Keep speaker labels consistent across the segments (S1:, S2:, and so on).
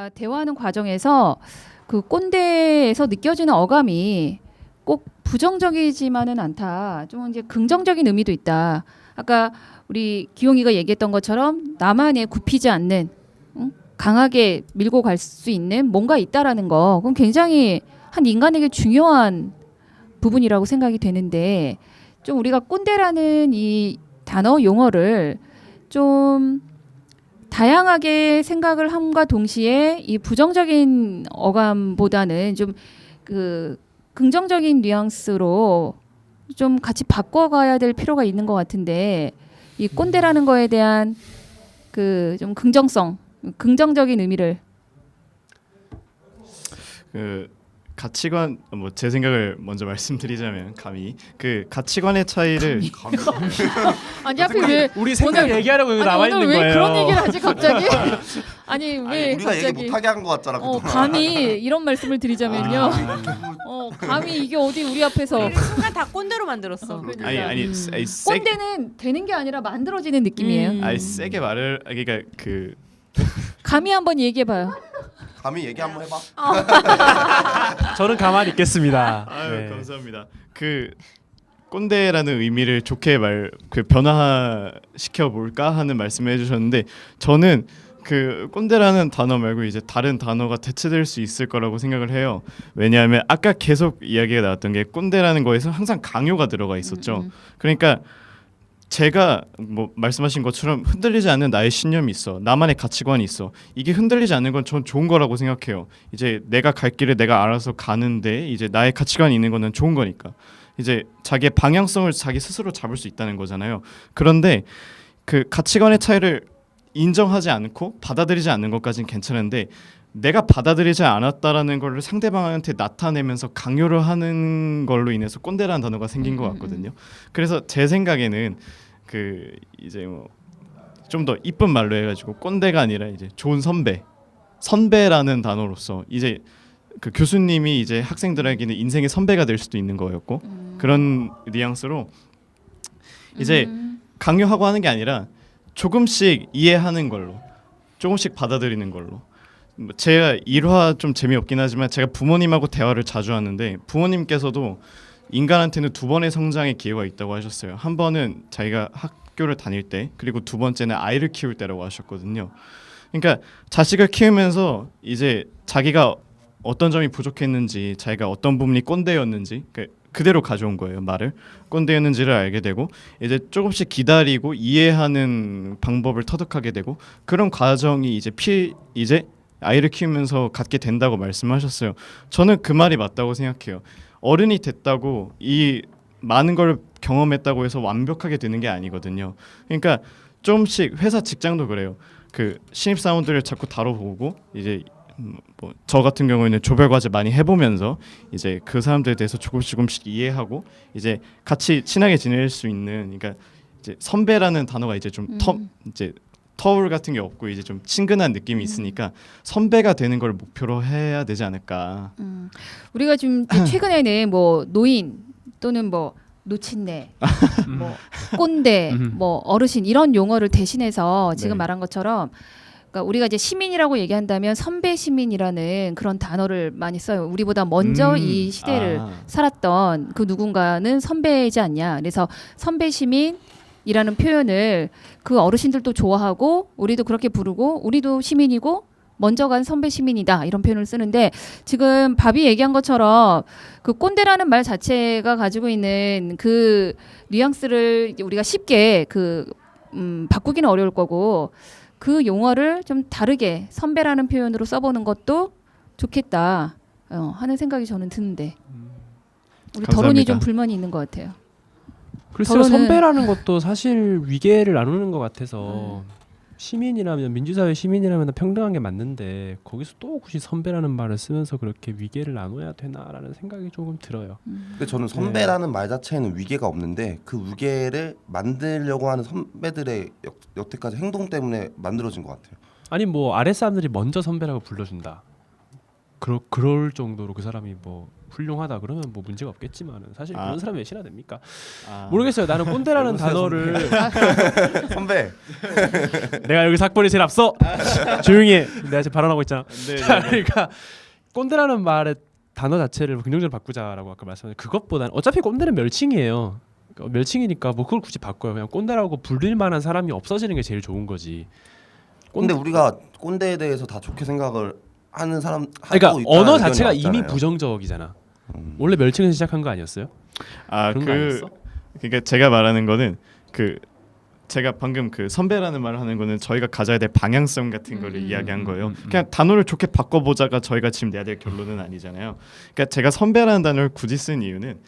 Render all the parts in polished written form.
S1: 우리가 대화하는 과정에서 그 꼰대에서 느껴지는 어감이 꼭 부정적이지만은 않다. 좀 이제 긍정적인 의미도 있다. 아까 우리 기용이가 얘기했던 것처럼 나만의 굽히지 않는 강하게 밀고 갈 수 있는 뭔가 있다라는 거. 그건 굉장히 한 인간에게 중요한 부분이라고 생각이 되는데 좀 우리가 꼰대라는 이 단어 용어를 좀 다양하게 생각을 함과 동시에 이 부정적인 어감보다는 좀 그 긍정적인 뉘앙스로 좀 같이 바꿔가야 될 필요가 있는 것 같은데 이 꼰대라는 거에 대한 그 좀 긍정성, 긍정적인 의미를
S2: 그 가치관 뭐 제 생각을 먼저 말씀드리자면 감히 그 가치관의 차이를
S1: 아니 하필 왜
S3: 우리 생각
S1: 오늘-
S3: 얘기하려고 여기
S1: 아니,
S3: 나와
S1: 오늘
S3: 있는
S1: 왜
S3: 거예요.
S1: 그런 얘기를 하지 갑자기? 아니 왜
S4: 우리가 얘기
S1: 갑자기
S4: 못하게 한 것 같잖아. 그동안.
S1: 감히 이런 말씀을 드리자면요. 감히 이게 어디 우리 앞에서
S5: 우리를 순간 다 꼰대로 만들었어.
S1: 그러니까.
S2: 아니 아니 세게
S1: 꼰대는 되는 게 아니라 만들어지는 느낌이에요.
S2: 아니 세게 말을 그러니까 그
S1: 감히 한번 얘기해봐요.
S4: 감히 얘기 한번 해봐.
S3: 저는 가만히 있겠습니다.
S2: 아유
S3: 네.
S2: 감사합니다. 그 꼰대라는 의미를 좋게 변화시켜 볼까 하는 말씀을 해주셨는데 저는 그 꼰대라는 단어 말고 이제 다른 단어가 대체될 수 있을 거라고 생각을 해요. 왜냐하면 아까 계속 이야기가 나왔던 게 꼰대라는 거에서 항상 강요가 들어가 있었죠. 그러니까 제가 뭐 말씀하신 것처럼 흔들리지 않는 나의 신념이 있어. 나만의 가치관이 있어. 이게 흔들리지 않는 건 전 좋은 거라고 생각해요. 이제 내가 갈 길을 내가 알아서 가는데 이제 나의 가치관이 있는 거는 좋은 거니까. 이제 자기의 방향성을 자기 스스로 잡을 수 있다는 거잖아요. 그런데 그 가치관의 차이를 인정하지 않고 받아들이지 않는 것까지는 괜찮은데 내가 받아들이지 않았다라는 걸 상대방한테 나타내면서 강요를 하는 걸로 인해서 꼰대라는 단어가 생긴 것 같거든요. 그래서 제 생각에는 그 이제 뭐 좀 더 이쁜 말로 해가지고 꼰대가 아니라 이제 좋은 선배라는 단어로서 이제 그 교수님이 이제 학생들에게는 인생의 선배가 될 수도 있는 거였고 그런 뉘앙스로 이제 강요하고 하는 게 아니라 조금씩 이해하는 걸로 조금씩 받아들이는 걸로 제가 일화 좀 재미없긴 하지만 제가 부모님하고 대화를 자주 하는데 부모님께서도 인간한테는 두 번의 성장의 기회가 있다고 하셨어요. 한 번은 자기가 학교를 다닐 때 그리고 두 번째는 아이를 키울 때라고 하셨거든요. 그러니까 자식을 키우면서 이제 자기가 어떤 점이 부족했는지 자기가 어떤 부분이 꼰대였는지 그대로 가져온 거예요. 말을 꼰대였는지를 알게 되고 이제 조금씩 기다리고 이해하는 방법을 터득하게 되고 그런 과정이 이제 아이를 키우면서 갖게 된다고 말씀하셨어요. 저는 그 말이 맞다고 생각해요. 어른이 됐다고 이 많은 걸 경험했다고 해서 완벽하게 되는 게 아니거든요. 그러니까 조금씩 회사 직장도 그래요. 그 신입 사원들을 자꾸 다뤄보고 이제 뭐 저 같은 경우에는 조별 과제 많이 해보면서 이제 그 사람들에 대해서 조금씩 이해하고 이제 같이 친하게 지낼 수 있는 그러니까 이제 선배라는 단어가 이제 좀 이제 터울 같은 게 없고 이제 좀 친근한 느낌이 있으니까 선배가 되는 걸 목표로 해야 되지 않을까.
S1: 우리가 지금 최근에는 뭐 노인 또는 뭐 노친네, 뭐 꼰대, 뭐 어르신 이런 용어를 대신해서 지금
S3: 네.
S1: 말한 것처럼 그러니까 우리가 이제 시민이라고 얘기한다면 선배 시민이라는 그런 단어를 많이 써요. 우리보다 먼저 이 시대를 살았던 그 누군가는 선배이지 않냐. 그래서 선배 시민이라는 표현을 그 어르신들도 좋아하고 우리도 그렇게 부르고 우리도 시민이고 먼저 간 선배 시민이다 이런 표현을 쓰는데 지금 바비 얘기한 것처럼 그 꼰대라는 말 자체가 가지고 있는 그 뉘앙스를 우리가 쉽게 바꾸기는 어려울 거고 그 용어를 좀 다르게 선배라는 표현으로 써보는 것도 좋겠다 하는 생각이 저는 드는데 우리
S2: 감사합니다.
S1: 더론이 좀 불만이 있는 것 같아요.
S3: 글쎄요,
S1: 더러는-
S3: 선배라는 것도 사실 위계를 나누는 것 같아서 시민이라면 민주사회 시민이라면 평등한 게 맞는데 거기서 또 굳이 선배라는 말을 쓰면서 그렇게 위계를 나눠야 되나라는 생각이 조금 들어요.
S4: 근데 저는 선배라는 말 자체에는 위계가 없는데 그 위계를 만들려고 하는 선배들의 여태까지 행동 때문에 만들어진 것 같아요.
S3: 아니 뭐 아랫 사람들이 먼저 선배라고 불러준다. 그럴 정도로 그 사람이 뭐 훌륭하다 그러면 뭐 문제가 없겠지만은 사실
S2: 아.
S3: 그런 사람이 몇이나 됩니까?
S2: 아.
S3: 모르겠어요. 나는 꼰대라는
S4: 여보세요,
S3: 단어를
S4: 선배.
S3: 내가 여기 사건이 제일 앞서 조용히 해. 내가 지금 발언하고 있잖아.
S2: 네,
S3: 자,
S2: 네.
S3: 그러니까 꼰대라는 말의 단어 자체를 긍정적으로 바꾸자라고 아까 말씀하신 그것보다는 어차피 꼰대는 멸칭이에요. 그러니까 멸칭이니까 뭐 그걸 굳이 바꿔요. 그냥 꼰대라고 불릴 만한 사람이 없어지는 게 제일 좋은 거지.
S4: 근데 우리가 꼰대에 대해서 다 좋게 생각을 하는 사람
S3: 그러니까
S4: 하고 있다는
S3: 언어
S4: 의견이
S3: 자체가 이미
S4: 많잖아요.
S3: 부정적이잖아. 원래 멸칭에서 시작한 거 아니었어요?
S2: 아,
S3: 그런 거 아니었어?
S2: 그러니까 제가 말하는 거는 그 제가 방금 그 선배라는 말을 하는 거는 저희가 가져야 될 방향성 같은 거를 이야기한 거예요. 그냥 단어를 좋게 바꿔보자가 저희가 지금 내야 될 결론은 아니잖아요. 그러니까 제가 선배라는 단어를 굳이 쓴 이유는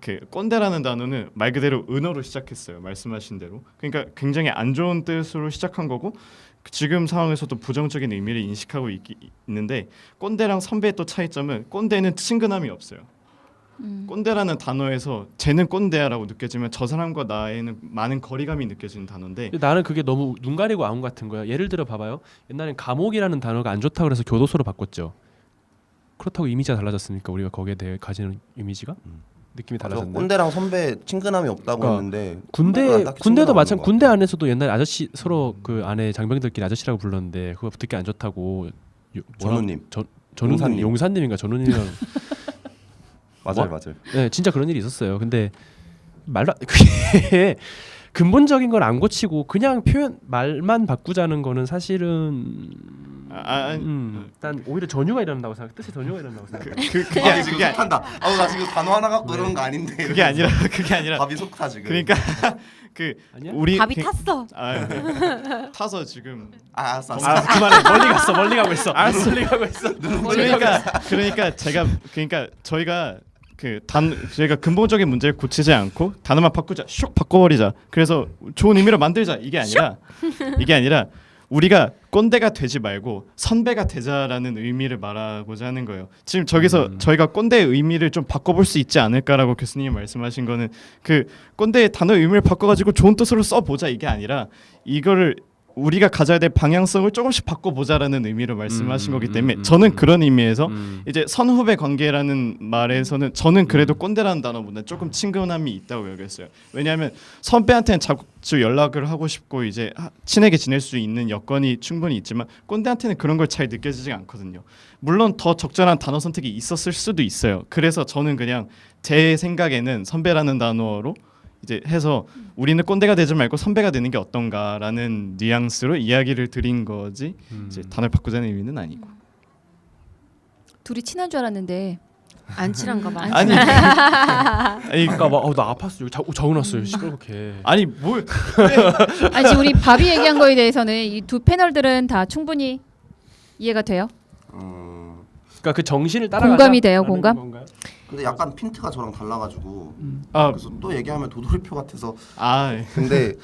S2: 그 꼰대라는 단어는 말 그대로 은어로 시작했어요. 말씀하신 대로. 그러니까 굉장히 안 좋은 뜻으로 시작한 거고 지금 상황에서도 부정적인 의미를 인식하고 있는데 꼰대랑 선배의 또 차이점은 꼰대는 친근함이 없어요. 꼰대라는 단어에서 쟤는 꼰대야라고 느껴지면 저 사람과 나에는 많은 거리감이 느껴지는 단어인데
S3: 근데 나는 그게 너무 눈 가리고 아웅 같은 거야. 예를 들어 봐봐요. 옛날엔 감옥이라는 단어가 안 좋다고 그래서 교도소로 바꿨죠. 그렇다고 이미지가 달라졌으니까 우리가 거기에 대해 가지는 이미지가 느낌이
S4: 맞아,
S3: 달라졌네.
S4: 꼰대랑 선배 친근함이 없다고
S3: 그러니까
S4: 했는데
S3: 군대도
S4: 친근함이
S3: 마찬
S4: 없는
S3: 군대 안에서도 옛날 아저씨 서로 그 안에 장병들끼리 아저씨라고 불렀는데 그거 듣기 안 좋다고
S4: 전우님.
S3: 전우님 용사님인가 전우님이랑
S4: 맞아요,
S3: 뭐?
S4: 맞아요.
S3: 네, 진짜 그런 일이 있었어요. 근데 말로 그게 근본적인 걸 안 고치고 그냥 표현 말만 바꾸자는 거는 사실은 난 오히려 전유가 일어난다고 생각. 뜻에 전유가 일어난다고 생각.
S4: 그게 속탄다. 나 지금 단어 하나 갖고 이러는 거 아닌데.
S2: 그게 아니라
S4: 밥이 속타 지금.
S2: 그러니까 그
S3: 아니야?
S2: 우리
S5: 밥이 탔어.
S2: 네. 타서 지금
S4: 알았어.
S3: 그만해. 멀리 가고 있어. 멀리 가고 있어.
S2: 그러니까 저희가 저희가 근본적인 문제를 고치지 않고 단어만 바꾸자, 슉 바꿔버리자. 그래서 좋은 의미로 만들자. 이게 아니라 우리가 꼰대가 되지 말고 선배가 되자라는 의미를 말하고자 하는 거예요. 지금 저기서 저희가 꼰대의 의미를 좀 바꿔볼 수 있지 않을까라고 교수님이 말씀하신 거는 그 꼰대의 단어의 의미를 바꿔가지고 좋은 뜻으로 써보자 이게 아니라 이거를 우리가 가져야 될 방향성을 조금씩 바꿔보자라는 의미로 말씀하신 거기 때문에 저는 그런 의미에서 이제 선후배 관계라는 말에서는 저는 그래도 꼰대라는 단어보다 조금 친근함이 있다고 여겼어요. 왜냐하면 선배한테는 자주 연락을 하고 싶고 이제 친하게 지낼 수 있는 여건이 충분히 있지만 꼰대한테는 그런 걸 잘 느껴지지 않거든요. 물론 더 적절한 단어 선택이 있었을 수도 있어요. 그래서 저는 그냥 제 생각에는 선배라는 단어로 이제 해서 우리는 꼰대가 되지 말고 선배가 되는 게 어떤가라는 뉘앙스로 이야기를 드린 거지 이제 단어를 바꾸자는 의미는 아니고.
S1: 둘이 친한 줄 알았는데
S5: 안 친한가 봐.
S2: 아니
S3: 아까 나 아팠어. 여기 적어놨어요. 시끄럽게.
S2: 아니 뭘
S1: 아니 지금 우리 밥이 얘기한 거에 대해서는 이 두 패널들은 다 충분히 이해가 돼요?
S3: 그러니까 그 정신을 따라가자.
S1: 공감이 돼요, 공감?
S3: 건가요?
S4: 근데 약간 핀트가 저랑 달라가지고
S2: 아,
S4: 그래서 또 얘기하면 도돌이표 같아서.
S2: 아
S4: 근데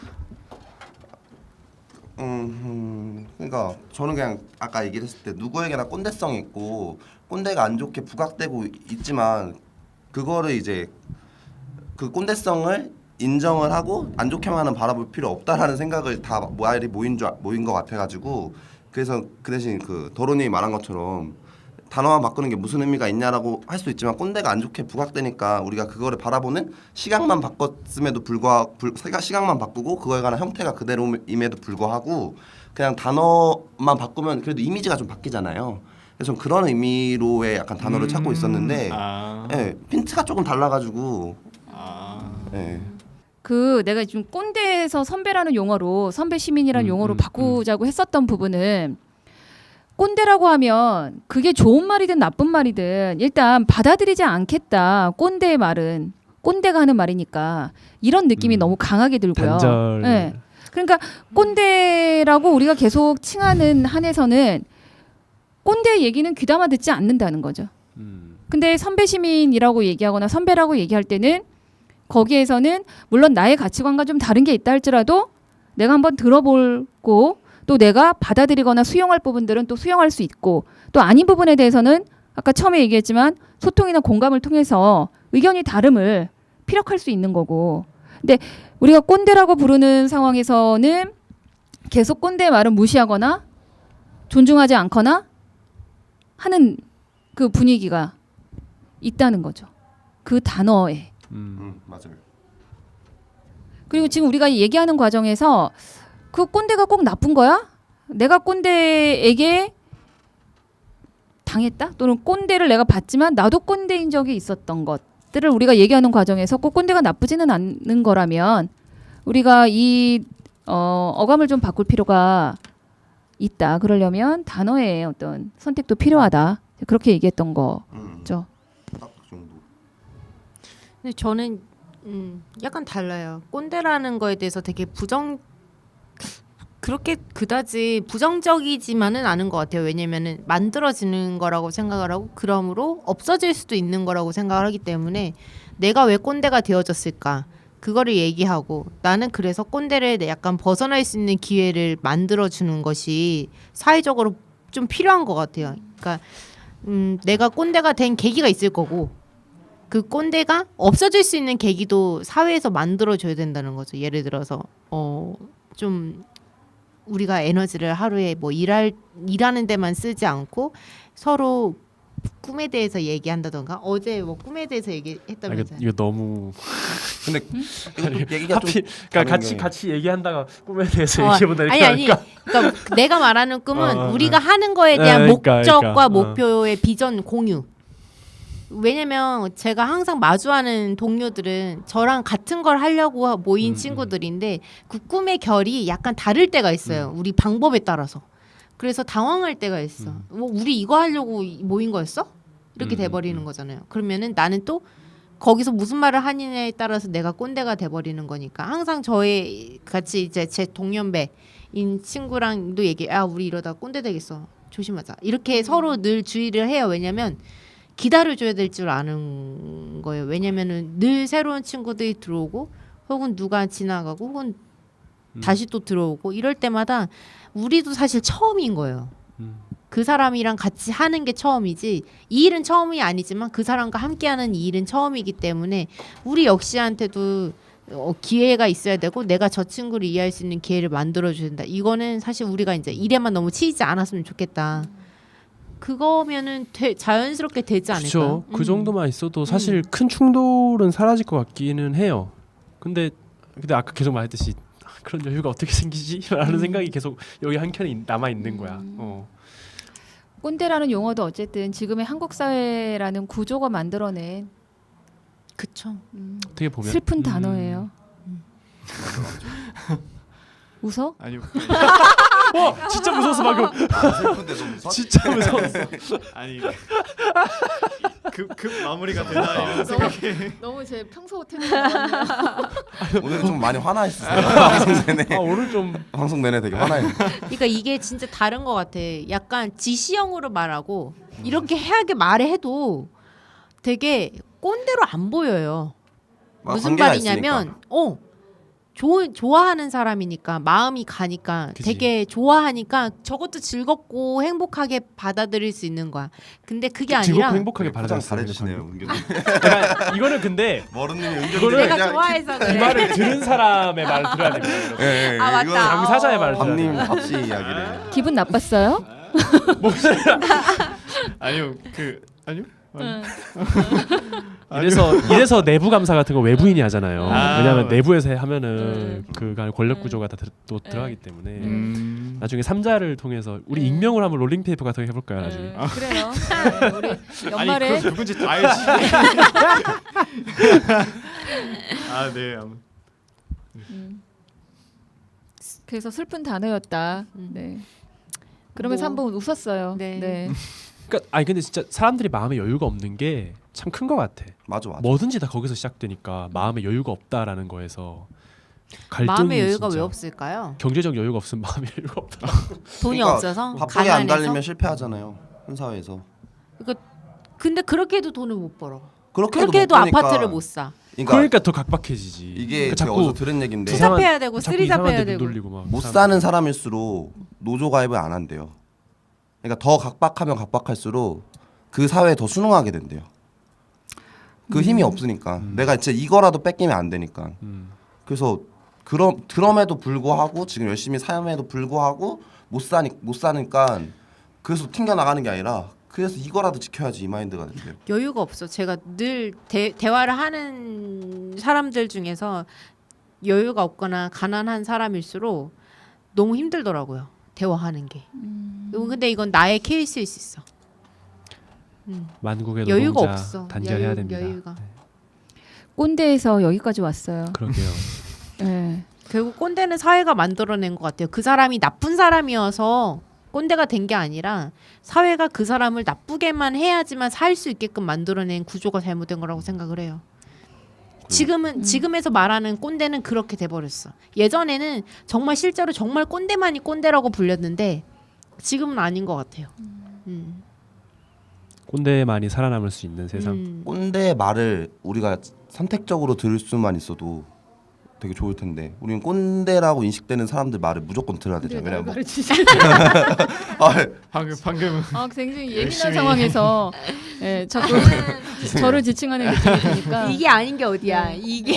S4: 그러니까 저는 그냥 아까 얘기를 했을 때 누구에게나 꼰대성이 있고 꼰대가 안 좋게 부각되고 있지만 그거를 이제 그 꼰대성을 인정을 하고 안 좋게만은 바라볼 필요 없다라는 생각을 다 모인 것 같아가지고 그래서 그 대신 그 더론이 말한 것처럼 단어만 바꾸는 게 무슨 의미가 있냐라고 할 수 있지만 꼰대가 안 좋게 부각되니까 우리가 그거를 바라보는 시각만 바꿨음에도 시각만 바꾸고 그거에 관한 형태가 그대로임에도 불구하고 그냥 단어만 바꾸면 그래도 이미지가 좀 바뀌잖아요. 그래서 좀 그런 의미로의 약간 단어를 찾고 있었는데 예, 핀트가 조금 달라가지고 예.
S1: 그 내가 지금 꼰대에서 선배라는 용어로 선배 시민이라는 용어로 바꾸자고 했었던 부분은 꼰대라고 하면 그게 좋은 말이든 나쁜 말이든 일단 받아들이지 않겠다. 꼰대의 말은 꼰대가 하는 말이니까 이런 느낌이 너무 강하게 들고요.
S3: 단절.
S1: 네. 그러니까 꼰대라고 우리가 계속 칭하는 한에서는 꼰대의 얘기는 귀담아 듣지 않는다는 거죠. 근데 선배 시민이라고 얘기하거나 선배라고 얘기할 때는 거기에서는 물론 나의 가치관과 좀 다른 게 있다 할지라도 내가 한번 들어보고 또 내가 받아들이거나 수용할 부분들은 또 수용할 수 있고 또 아닌 부분에 대해서는 아까 처음에 얘기했지만 소통이나 공감을 통해서 의견이 다름을 피력할 수 있는 거고 근데 우리가 꼰대라고 부르는 상황에서는 계속 꼰대의 말은 무시하거나 존중하지 않거나 하는 그 분위기가 있다는 거죠. 그 단어에.
S4: 맞아요.
S1: 그리고 지금 우리가 얘기하는 과정에서 그 꼰대가 꼭 나쁜 거야? 내가 꼰대에게 당했다? 또는 꼰대를 내가 봤지만 나도 꼰대인 적이 있었던 것들을 우리가 얘기하는 과정에서 꼭 꼰대가 나쁘지는 않는 거라면 우리가 이 어감을 좀 바꿀 필요가 있다. 그러려면 단어의 어떤 선택도 필요하다. 그렇게 얘기했던 거죠.
S4: 딱 그 정도.
S5: 근데 저는 약간 달라요. 꼰대라는 거에 대해서 되게 그렇게 그다지 부정적이지만은 않은 것 같아요. 왜냐면은 만들어지는 거라고 생각을 하고 그러므로 없어질 수도 있는 거라고 생각을 하기 때문에 내가 왜 꼰대가 되어졌을까? 그거를 얘기하고 나는 그래서 꼰대를 약간 벗어날 수 있는 기회를 만들어주는 것이 사회적으로 좀 필요한 것 같아요. 그러니까 내가 꼰대가 된 계기가 있을 거고 그 꼰대가 없어질 수 있는 계기도 사회에서 만들어줘야 된다는 거죠. 예를 들어서 좀 우리가 에너지를 하루에 뭐 일하는 데만 쓰지 않고 서로 꿈에 대해서 얘기한다던가 어제 뭐 꿈에 대해서 얘기했다면서요.
S3: 이거 너무
S4: 근데 이것도 얘기가 좀
S3: 하필 그러니까
S4: 다른 게
S3: 같이 얘기한다가 꿈에 대해서
S5: 어,
S3: 얘기해본다 이렇게
S5: 아니
S3: 하니까
S5: 그러니까 내가 말하는 꿈은
S3: 어,
S5: 우리가 하는 거에 대한
S3: 그러니까,
S5: 목적과
S3: 그러니까.
S5: 목표의 비전 공유. 왜냐면 제가 항상 마주하는 동료들은 저랑 같은 걸 하려고 모인 친구들인데 그 꿈의 결이 약간 다를 때가 있어요. 우리 방법에 따라서. 그래서 당황할 때가 있어. 뭐 우리 이거 하려고 모인 거였어? 이렇게 돼버리는 거잖아요. 그러면은 나는 또 거기서 무슨 말을 하느냐에 따라서 내가 꼰대가 돼버리는 거니까 항상 저의 같이 이제 제 동년배인 친구랑도 우리 이러다 꼰대 되겠어. 조심하자. 이렇게 서로 늘 주의를 해요. 왜냐면 기다려줘야 될 줄 아는 거예요. 왜냐면은 늘 새로운 친구들이 들어오고 혹은 누가 지나가고 혹은 다시 또 들어오고 이럴 때마다 우리도 사실 처음인 거예요. 그 사람이랑 같이 하는 게 처음이지 이 일은 처음이 아니지만 그 사람과 함께하는 이 일은 처음이기 때문에 우리 역시한테도 기회가 있어야 되고 내가 저 친구를 이해할 수 있는 기회를 만들어줘야 된다. 이거는 사실 우리가 이제 일에만 너무 치이지 않았으면 좋겠다. 그거면은 자연스럽게 되지 않을까요?
S3: 그렇죠. 그 정도만 있어도 사실 큰 충돌은 사라질 것 같기는 해요. 근데 아까 계속 말했듯이 그런 여유가 어떻게 생기지?라는 생각이 계속 여기 한 켠에 남아 있는 거야.
S1: 꼰대라는 용어도 어쨌든 지금의 한국 사회라는 구조가 만들어낸
S5: 그쵸.
S3: 어떻게 보면
S1: 슬픈 단어예요. 웃어?
S2: 아니요.
S3: 진짜 무서웠어 방금.
S4: 슬픈데 좀 무서워.
S3: 진짜 무서웠어.
S2: 아니 급 마무리가 되나 이런 생각이.
S1: 너무 제 평소 태는
S4: 오늘 좀 많이 화나 있으세요. 방송 내내.
S3: 오늘 좀
S4: 방송 내내 되게 화나 있는.
S5: 그러니까 이게 진짜 다른 것 같아. 약간 지시형으로 말하고 이렇게 해야게 말해도 되게 꼰대로 안 보여요. 무슨 말이냐면 좋아하는 사람이니까 마음이 가니까
S3: 그치.
S5: 되게 좋아하니까 저것도 즐겁고 행복하게 받아들일 수 있는 거야. 근데 그게
S3: 즐겁고
S5: 아니라
S3: 행복하게
S4: 포장
S3: 받아들였어요.
S4: 잘해주시네요, 은규님.
S3: 이거는 근데
S4: 머른님이 은규님
S3: 이거를
S5: 내가 좋아해서
S3: 이
S5: 그래.
S3: 말을 들은 사람의 말을 들어야 됩니다. 여러분.
S4: 예,
S5: 아, 맞다.
S3: 당사자의 말을 들어야
S4: 밤님
S3: 돼요.
S4: 밥시 이야기를.
S1: 기분 나빴어요?
S2: 아니요 아니요.
S3: 이래서 내부 감사 같은 거 외부인이 하잖아요.
S2: 아,
S3: 왜냐하면
S2: 맞아.
S3: 내부에서 하면은 그 권력 구조가 다 또 들어가기 때문에 나중에 3자를 통해서 우리 익명을 한번 롤링 페이퍼 같은 거 해볼까요? 나중에.
S1: 그래요. 네, 우리 연말에
S2: 아니 그럼 누군지 다 알지. 아 네.
S1: 그래서 슬픈 단어였다. 네. 그러면서
S5: 뭐,
S1: 한번 웃었어요.
S5: 네.
S1: 네.
S3: 그러니까 근데 진짜 사람들이 마음에 여유가 없는 게 참 큰 것 같아.
S4: 맞아.
S3: 뭐든지 다 거기서 시작되니까 마음에 여유가 없다라는 거에서 갈등이
S5: 마음의 여유가
S3: 진짜.
S5: 왜 없을까요?
S3: 경제적 여유가 없으면 마음의 여유가 없다.
S5: 돈이
S4: 그러니까
S5: 없어서
S4: 바쁘게 안
S5: 가난해서.
S4: 달리면 실패하잖아요. 현 사회에서.
S5: 근데 그렇게 해도 돈을 못 벌어.
S4: 그렇게
S5: 그렇게 해도
S4: 못 보니까-
S5: 아파트를 못 사.
S3: 그러니까 더 각박해지지.
S4: 이게
S3: 그
S4: 제가 어디서 들은 얘긴데
S3: 이상한-
S5: 투잡해야 되고
S3: 자꾸
S5: 쓰리잡해야
S3: 이상한 데
S5: 되고.
S3: 눈 돌리고 막
S4: 못 사는 사람일수록 노조 가입을 안 한대요. 그러니까 더 각박하면 각박할수록 그 사회에 더 순응하게 된대요. 그 힘이 없으니까 내가 진짜 이거라도 뺏기면 안 되니까. 그래서 그럼에도 불구하고 지금 열심히 삶에도 불구하고 못 사니까 그래서 튕겨 나가는 게 아니라 그래서 이거라도 지켜야지 이 마인드가 된대요.
S5: 여유가 없어. 제가 늘 대화를 하는 사람들 중에서 여유가 없거나 가난한 사람일수록 너무 힘들더라고요. 대화하는 게. 근데 이건 나의 케이스일 수 있어.
S3: 만국의
S5: 여유가
S3: 노동자
S5: 없어.
S3: 단절해야 됩니다.
S5: 여유가.
S1: 꼰대에서 여기까지 왔어요.
S3: 그러게요.
S1: 네.
S5: 결국 꼰대는 사회가 만들어낸 것 같아요. 그 사람이 나쁜 사람이어서 꼰대가 된 게 아니라 사회가 그 사람을 나쁘게만 해야지만 살 수 있게끔 만들어낸 구조가 잘못된 거라고 생각을 해요. 지금에서 말하는 꼰대는 그렇게 돼버렸어. 예전에는 정말 실제로 정말 꼰대만이 꼰대라고 불렸는데 지금은 아닌 것 같아요.
S3: 꼰대만이 살아남을 수 있는 세상.
S4: 꼰대의 말을 우리가 선택적으로 들을 수만 있어도 되게 좋을 텐데 우리는 꼰대라고 인식되는 사람들 말을 무조건 들어야 되잖아요. 왜냐면
S2: 방금은
S1: 굉장히 예민한
S2: 열심히.
S1: 상황에서 자꾸 저를 지칭하는 느낌이 드니까
S5: 이게 아닌 게 어디야? 이게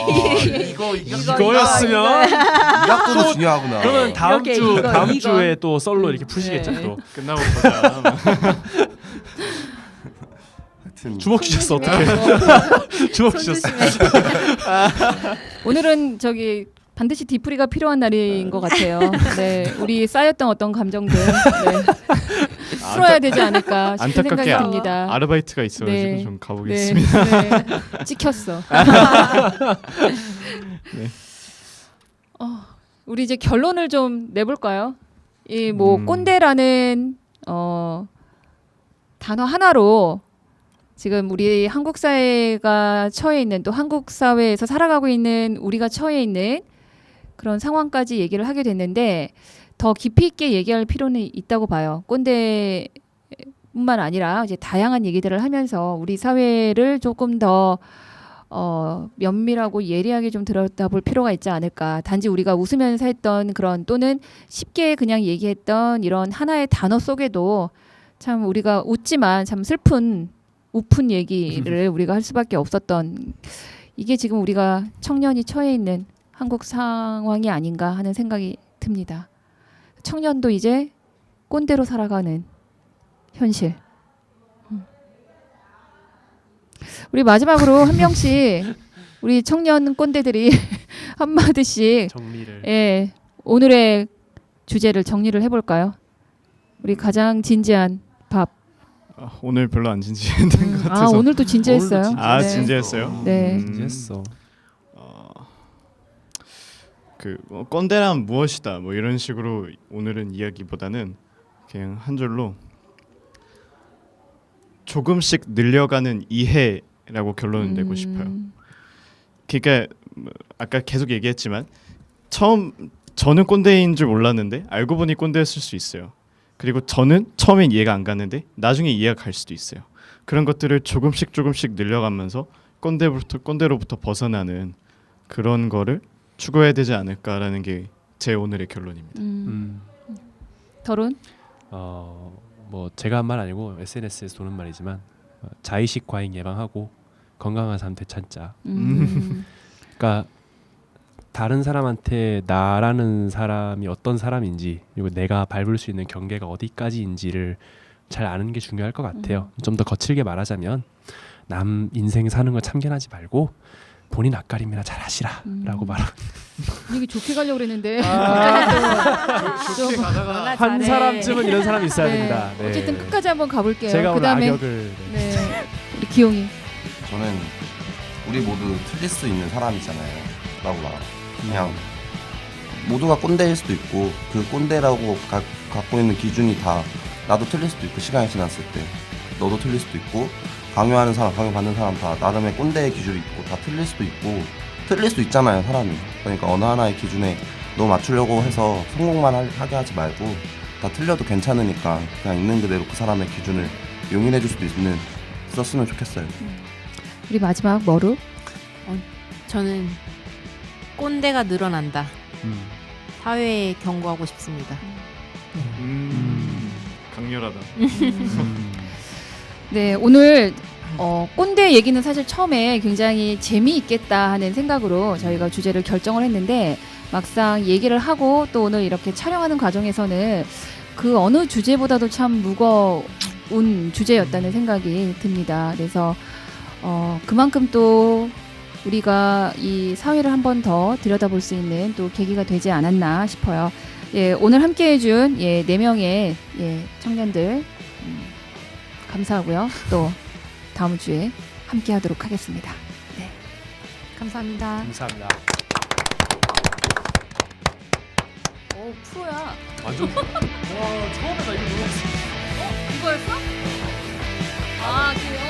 S3: 이거였으면
S4: 이 각도도 중요하구나.
S3: 그러면 다음
S5: 이렇게
S3: 주
S5: 이거,
S3: 다음
S5: 이거.
S3: 주에 또 썰로 이렇게 푸시겠죠.
S1: 네.
S3: 또
S2: 끝나고 보자.
S4: 하여튼
S3: 주먹 주셨어 어떻게? 주먹 주셨어.
S1: 오늘은 저기 반드시 뒤풀이가 필요한 날인 것 같아요. 네, 우리 쌓였던 어떤 감정들 풀어야 되지 않을까 싶은
S2: 안타깝게
S1: 생각이 듭니다.
S2: 아르바이트가 있어가지고
S1: 네.
S2: 좀 가보겠습니다.
S1: 네. 찍혔어.
S2: 네.
S1: 우리 이제 결론을 좀 내볼까요? 이 뭐 꼰대라는 단어 하나로 지금 우리 한국 사회가 처해 있는 또 한국 사회에서 살아가고 있는 우리가 처해 있는 그런 상황까지 얘기를 하게 됐는데 더 깊이 있게 얘기할 필요는 있다고 봐요. 꼰대뿐만 아니라 이제 다양한 얘기들을 하면서 우리 사회를 조금 더 면밀하고 예리하게 좀 들여다볼 필요가 있지 않을까. 단지 우리가 웃으면서 했던 그런 또는 쉽게 그냥 얘기했던 이런 하나의 단어 속에도 참 우리가 웃지만 참 슬픈 우픈 얘기를 우리가 할 수밖에 없었던 이게 지금 우리가 청년이 처해 있는 한국 상황이 아닌가 하는 생각이 듭니다. 청년도 이제 꼰대로 살아가는 현실. 우리 마지막으로 한 명씩 우리 청년 꼰대들이 한마디씩
S3: 정리를.
S1: 오늘의 주제를 정리를 해볼까요? 우리 가장 진지한 밥.
S2: 오늘 별로 안 진지했던 것 같아서.
S1: 오늘도 진지했어요.
S3: 오늘도
S2: 아
S1: 네.
S2: 진지했어요?
S1: 네.
S3: 진지했어.
S2: 꼰대란 무엇이다 뭐 이런 식으로 오늘은 이야기보다는 그냥 한 줄로 조금씩 늘려가는 이해라고 결론을 내고 싶어요. 그러니까 아까 계속 얘기했지만 저는 꼰대인 줄 몰랐는데 알고 보니 꼰대였을 수 있어요. 그리고 저는 처음엔 이해가 안 갔는데 나중에 이해가 갈 수도 있어요. 그런 것들을 조금씩 늘려가면서 꼰대로부터 벗어나는 그런 거를 추구해야 되지 않을까라는 게 제 오늘의 결론입니다.
S1: 결혼?
S3: 뭐 제가 한 말 아니고 SNS에서 도는 말이지만 자의식 과잉 예방하고 건강한 삶 되찾자. 그러니까 다른 사람한테 나라는 사람이 어떤 사람인지 그리고 내가 밟을 수 있는 경계가 어디까지인지를 잘 아는 게 중요할 것 같아요. 좀 더 거칠게 말하자면 남 인생 사는 거 참견하지 말고 본인 앞가림이나 잘 하시라라고 말하고
S1: 이게 좋게 가려고 그랬는데
S2: 좋게 가다가
S3: 한 사람쯤은 이런 사람이 있어야
S1: 네.
S3: 됩니다. 네.
S1: 어쨌든 끝까지 한번 가볼게요.
S3: 제가 오늘
S1: 그다음에
S3: 악역을
S1: 네. 우리 기용이.
S4: 저는 우리 모두 틀릴 수 있는 사람이잖아요 라고 말합니다. 그냥 모두가 꼰대일 수도 있고 그 꼰대라고 갖고 있는 기준이 다 나도 틀릴 수도 있고 시간이 지났을 때 너도 틀릴 수도 있고 강요하는 사람, 강요받는 사람 다 나름의 꼰대의 기준이 있고 다 틀릴 수도 있고 틀릴 수 있잖아요 사람이. 그러니까 어느 하나의 기준에 너무 맞추려고 해서 성공만 하게 하지 말고 다 틀려도 괜찮으니까 그냥 있는 그대로 그 사람의 기준을 용인해 줄 수도 있었으면 좋겠어요.
S1: 우리 마지막 머루.
S5: 저는 꼰대가 늘어난다. 사회에 경고하고 싶습니다.
S2: 강렬하다.
S1: 네, 오늘 꼰대 얘기는 사실 처음에 굉장히 재미있겠다 하는 생각으로 저희가 주제를 결정을 했는데 막상 얘기를 하고 또 오늘 이렇게 촬영하는 과정에서는 그 어느 주제보다도 참 좋은 주제였다는 생각이 듭니다. 그래서 그만큼 또 우리가 이 사회를 한 번 더 들여다볼 수 있는 또 계기가 되지 않았나 싶어요. 예, 오늘 함께해준 예, 4명의 예, 청년들 감사하고요. 또 다음 주에 함께하도록 하겠습니다. 네.
S5: 감사합니다.
S3: 감사합니다.
S1: 오 프로야.
S3: 완전 와 처음에 나 이거 놀랐어.
S1: 이거였어? 아, 그